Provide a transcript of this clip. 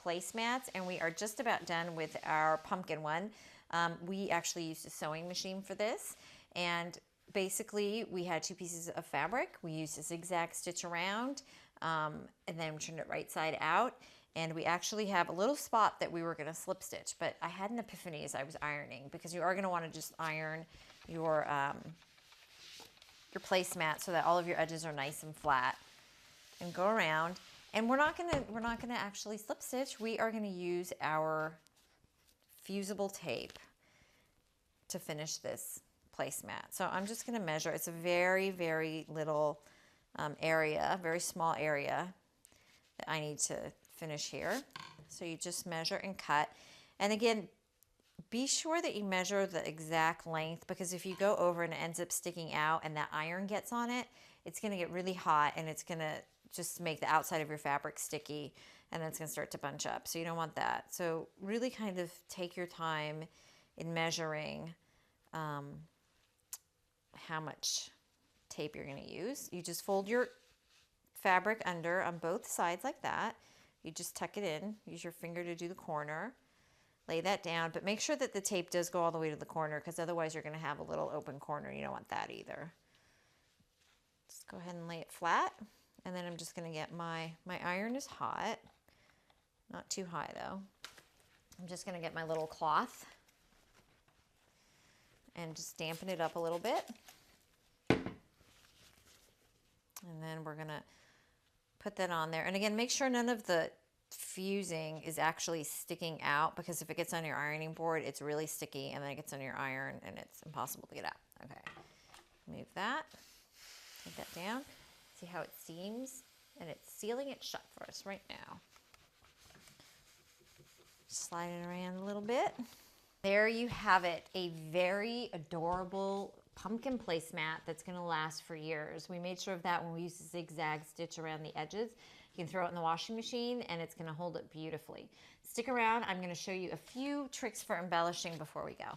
placemats, and we are just about done with our pumpkin one. We actually used a sewing machine for this, and basically we had 2 pieces of fabric. We used a zigzag stitch around, and then we turned it right side out, and we actually have a little spot that we were going to slip stitch, but I had an epiphany as I was ironing, because you are going to want to just iron your placemat so that all of your edges are nice and flat, and go around. And we're not gonna actually slip stitch. We are gonna use our fusible tape to finish this placemat. So I'm just gonna measure. It's a very, very little area, very small area that I need to finish here. So you just measure and cut. And again, be sure that you measure the exact length, because if you go over and it ends up sticking out and that iron gets on it, it's gonna get really hot and it's gonna just make the outside of your fabric sticky, and then it's gonna start to bunch up. So you don't want that. So really kind of take your time in measuring how much tape you're gonna use. You just fold your fabric under on both sides like that. You just tuck it in, use your finger to do the corner, lay that down, but make sure that the tape does go all the way to the corner, because otherwise you're gonna have a little open corner. You don't want that either. Just go ahead and lay it flat. And then I'm just gonna get my iron is hot, not too high though. I'm just gonna get my little cloth and just dampen it up a little bit. And then we're gonna put that on there. And again, make sure none of the fusing is actually sticking out, because if it gets on your ironing board, it's really sticky, and then it gets on your iron and it's impossible to get out. Okay, move that, take that down. See how it seams? And it's sealing it shut for us right now. Slide it around a little bit. There you have it, a very adorable pumpkin placemat that's gonna last for years. We made sure of that when we used a zigzag stitch around the edges. You can throw it in the washing machine and it's gonna hold it beautifully. Stick around, I'm gonna show you a few tricks for embellishing before we go.